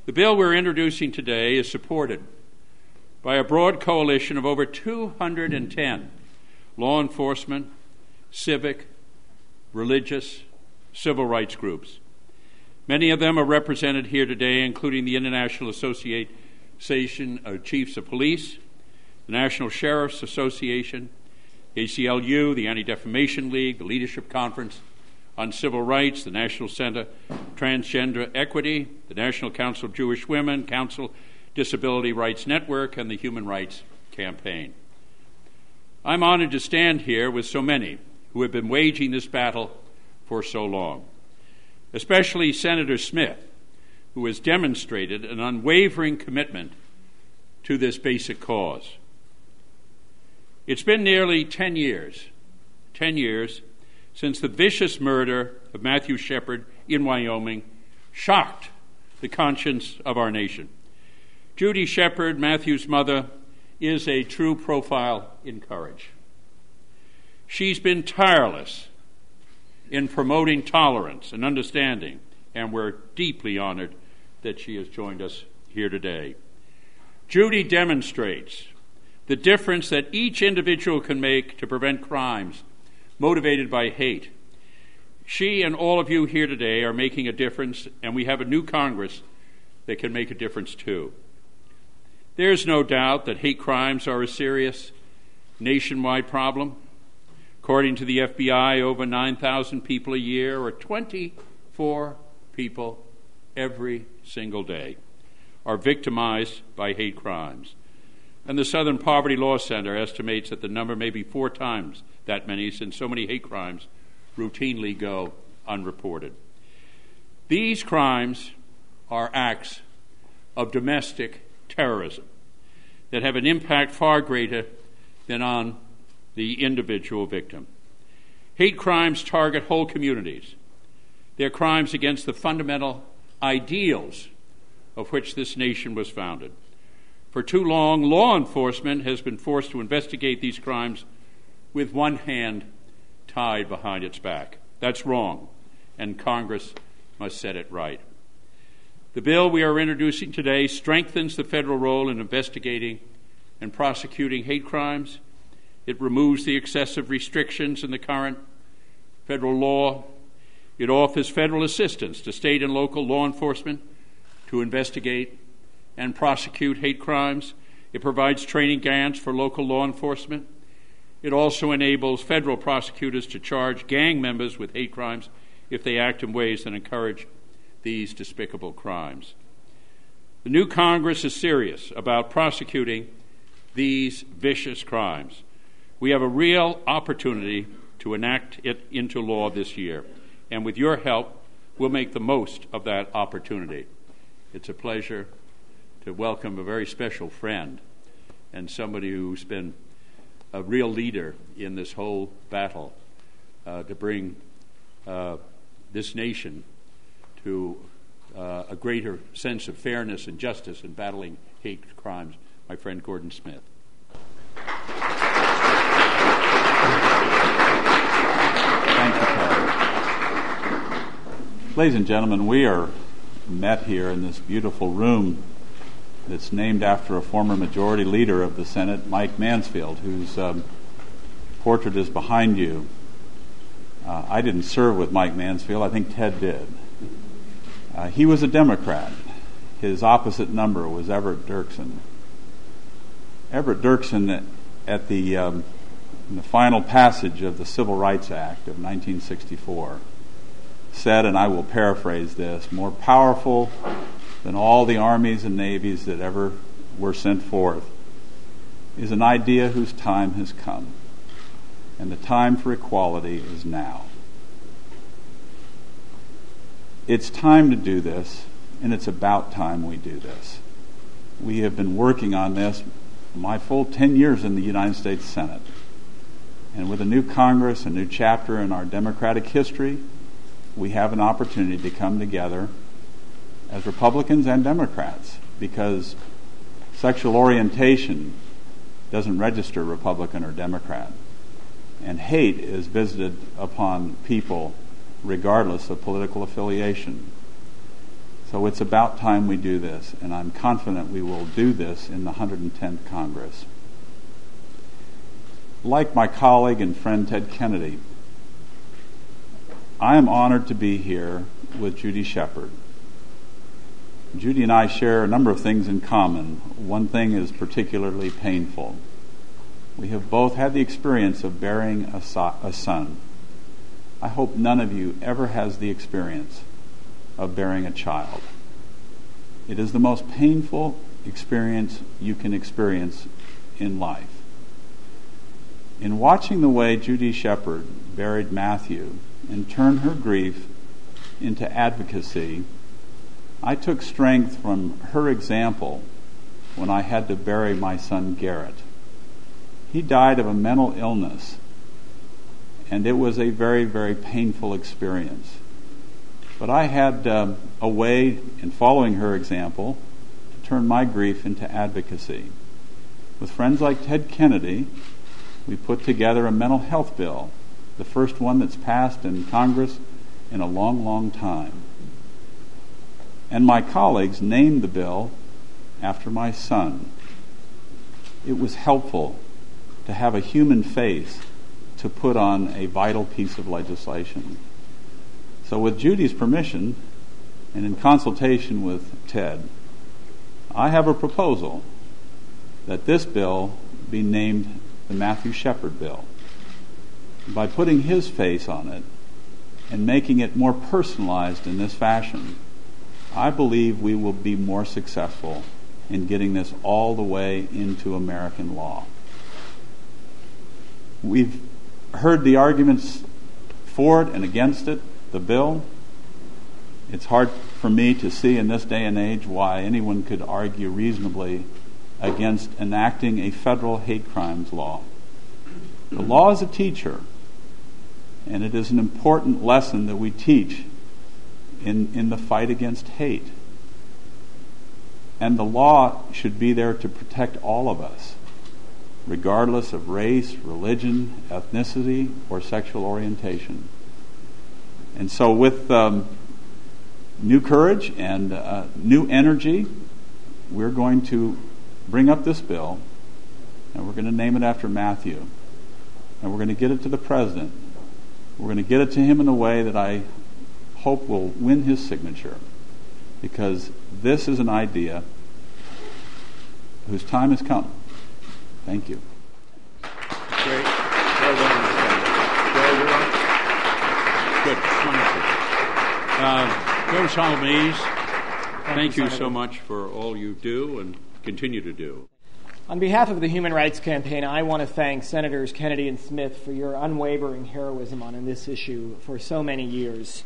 The bill we're introducing today is supported by a broad coalition of over 210 law enforcement, civic, religious, civil rights groups. Many of them are represented here today, including the International Association of Chiefs of Police, the National Sheriff's Association, ACLU, the Anti-Defamation League, the Leadership Conference on Civil Rights, the National Center Transgender Equity, the National Council of Jewish Women, Council Disability Rights Network, and the Human Rights Campaign. I'm honored to stand here with so many who have been waging this battle for so long, especially Senator Smith, who has demonstrated an unwavering commitment to this basic cause. It's been nearly 10 years since the vicious murder of Matthew Shepard in Wyoming shocked the conscience of our nation. Judy Shepard, Matthew's mother, is a true profile in courage. She's been tireless in promoting tolerance and understanding, and we're deeply honored that she has joined us here today. Judy demonstrates the difference that each individual can make to prevent crimes motivated by hate. She and all of you here today are making a difference, and we have a new Congress that can make a difference too. There's no doubt that hate crimes are a serious nationwide problem. According to the FBI, over 9,000 people a year, or 24 people every single day, are victimized by hate crimes. And the Southern Poverty Law Center estimates that the number may be 4 times that many, since so many hate crimes routinely go unreported. These crimes are acts of domestic terrorism that have an impact far greater than on the individual victim. Hate crimes target whole communities. They're crimes against the fundamental ideals of which this nation was founded. For too long, law enforcement has been forced to investigate these crimes with one hand tied behind its back. That's wrong, and Congress must set it right. The bill we are introducing today strengthens the federal role in investigating and prosecuting hate crimes. It removes the excessive restrictions in the current federal law. It offers federal assistance to state and local law enforcement to investigate and prosecute hate crimes. It provides training grants for local law enforcement. It also enables federal prosecutors to charge gang members with hate crimes if they act in ways that encourage these despicable crimes. The new Congress is serious about prosecuting these vicious crimes. We have a real opportunity to enact it into law this year, and with your help, we'll make the most of that opportunity. It's a pleasure to welcome a very special friend and somebody who's been a real leader in this whole battle to bring this nation to a greater sense of fairness and justice in battling hate crimes, my friend Gordon Smith. Thank you, Ted. Ladies and gentlemen, we are met here in this beautiful room that's named after a former majority leader of the Senate, Mike Mansfield, whose portrait is behind you. I didn't serve with Mike Mansfield. I think Ted did. He was a Democrat. His opposite number was Everett Dirksen. Everett Dirksen, at in the final passage of the Civil Rights Act of 1964, said, and I will paraphrase this, more powerful than all the armies and navies that ever were sent forth is an idea whose time has come, and the time for equality is now. It's time to do this, and it's about time we do this. We have been working on this my full 10 years in the United States Senate. And with a new Congress, a new chapter in our democratic history, we have an opportunity to come together as Republicans and Democrats, because sexual orientation doesn't register Republican or Democrat. And hate is visited upon people regardless of political affiliation. So it's about time we do this, and I'm confident we will do this in the 110th Congress. Like my colleague and friend Ted Kennedy, I am honored to be here with Judy Shepherd. Judy and I share a number of things in common. One thing is particularly painful. We have both had the experience of bearing a son. I hope none of you ever has the experience of bearing a child. It is the most painful experience you can experience in life. In watching the way Judy Shepherd buried Matthew and turned her grief into advocacy, I took strength from her example when I had to bury my son Garrett. He died of a mental illness, and it was a very, very painful experience. But I had a way, in following her example, to turn my grief into advocacy. With friends like Ted Kennedy, we put together a mental health bill, the first one that's passed in Congress in a long, long time. And my colleagues named the bill after my son. It was helpful to have a human face to put on a vital piece of legislation. So with Judy's permission, and in consultation with Ted, I have a proposal that this bill be named the Matthew Shepherd Bill. By putting his face on it and making it more personalized in this fashion, I believe we will be more successful in getting this all the way into American law. We've heard the arguments for it and against it, the bill. It's hard for me to see in this day and age why anyone could argue reasonably against enacting a federal hate crimes law. The law is a teacher, and it is an important lesson that we teach in the fight against hate. And the law should be there to protect all of us, regardless of race, religion, ethnicity, or sexual orientation. And so with new courage and new energy, we're going to bring up this bill, and we're going to name it after Matthew. And we're going to get it to the president. We're going to get it to him in a way that I hope will win his signature, because this is an idea whose time has come. Thank you. Great. Well done, Joe, you're on. Good. Wonderful. Joe Salamise, thank you so much for all you do and continue to do. On behalf of the Human Rights Campaign, I want to thank Senators Kennedy and Smith for your unwavering heroism on this issue for so many years.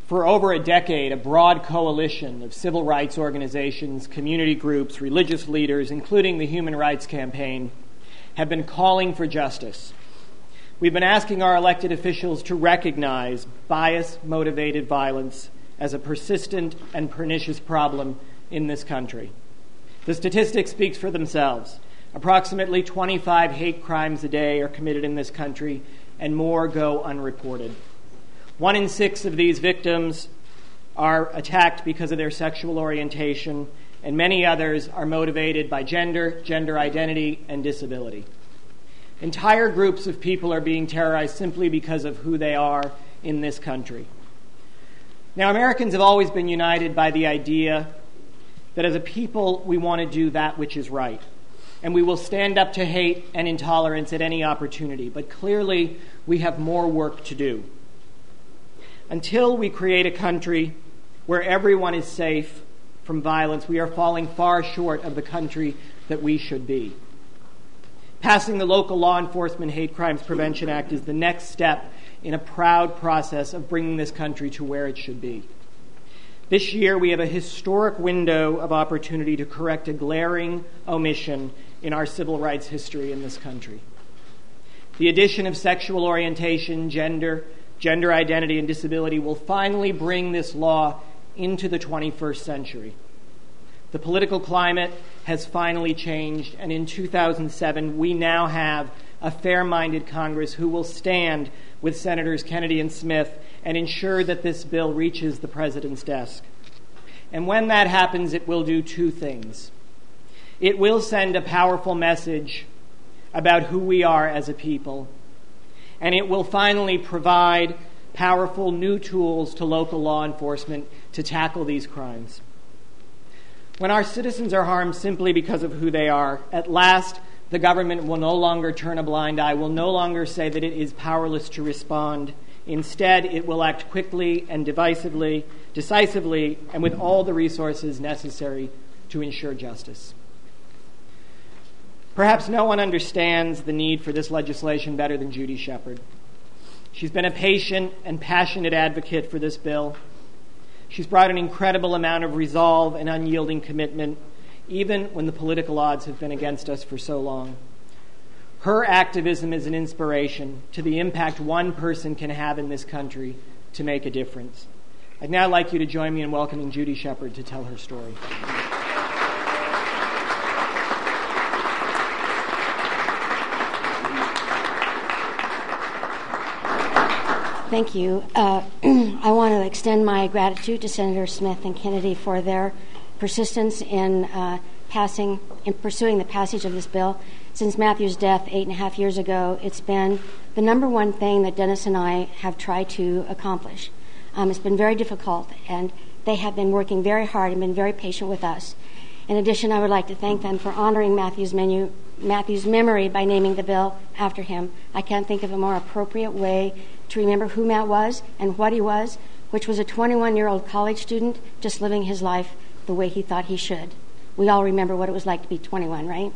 For over a decade, a broad coalition of civil rights organizations, community groups, religious leaders, including the Human Rights Campaign, have been calling for justice. We've been asking our elected officials to recognize bias-motivated violence as a persistent and pernicious problem in this country. The statistics speak for themselves. Approximately 25 hate crimes a day are committed in this country, and more go unreported. 1 in 6 of these victims are attacked because of their sexual orientation, and many others are motivated by gender, gender identity, and disability. Entire groups of people are being terrorized simply because of who they are in this country. Now, Americans have always been united by the idea that as a people, we want to do that which is right. And we will stand up to hate and intolerance at any opportunity. But clearly, we have more work to do. Until we create a country where everyone is safe from violence, we are falling far short of the country that we should be. Passing the Local Law Enforcement Hate Crimes Prevention Act is the next step in a proud process of bringing this country to where it should be. This year, we have a historic window of opportunity to correct a glaring omission in our civil rights history in this country. The addition of sexual orientation, gender identity, and disability will finally bring this law into the 21st century. The political climate has finally changed, and in 2007, we now have a fair-minded Congress who will stand with Senators Kennedy and Smith and ensure that this bill reaches the President's desk. And when that happens, it will do two things. It will send a powerful message about who we are as a people, and it will finally provide powerful new tools to local law enforcement to tackle these crimes. When our citizens are harmed simply because of who they are, at last the government will no longer turn a blind eye, will no longer say that it is powerless to respond. Instead, it will act quickly and decisively, and with all the resources necessary to ensure justice. Perhaps no one understands the need for this legislation better than Judy Shepherd. She's been a patient and passionate advocate for this bill. She's brought an incredible amount of resolve and unyielding commitment, even when the political odds have been against us for so long. Her activism is an inspiration to the impact one person can have in this country to make a difference. I'd now like you to join me in welcoming Judy Shepherd to tell her story. Thank you. I want to extend my gratitude to Senator Smith and Kennedy for their persistence in pursuing the passage of this bill. Since Matthew's death 8.5 years ago, it's been the number one thing that Dennis and I have tried to accomplish. It's been very difficult, and they have been working very hard and been very patient with us. In addition, I would like to thank them for honoring Matthew's memory by naming the bill after him. I can't think of a more appropriate way to remember who Matt was and what he was, which was a 21-year-old college student just living his life the way he thought he should. We all remember what it was like to be 21, right?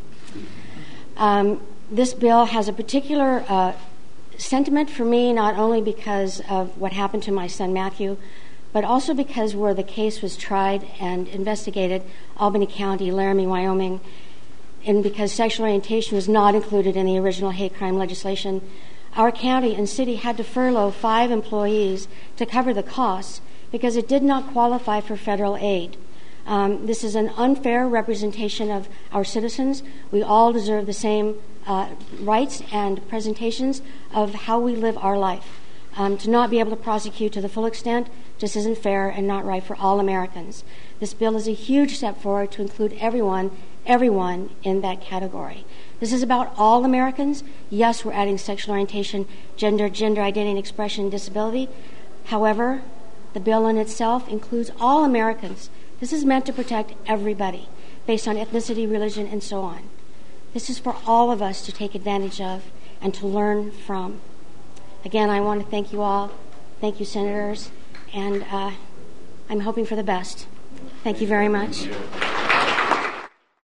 This bill has a particular sentiment for me, not only because of what happened to my son Matthew, but also because where the case was tried and investigated, Albany County, Laramie, Wyoming, and because sexual orientation was not included in the original hate crime legislation, our county and city had to furlough 5 employees to cover the costs because it did not qualify for federal aid. This is an unfair representation of our citizens. We all deserve the same rights and presentations of how we live our life. To not be able to prosecute to the full extent just isn't fair and not right for all Americans. This bill is a huge step forward to include everyone in that category. This is about all Americans. Yes, we're adding sexual orientation, gender identity and expression, and disability. However, the bill in itself includes all Americans. This is meant to protect everybody based on ethnicity, religion, and so on. This is for all of us to take advantage of and to learn from. Again, I want to thank you all. Thank you, senators. And I'm hoping for the best. Thank you very much.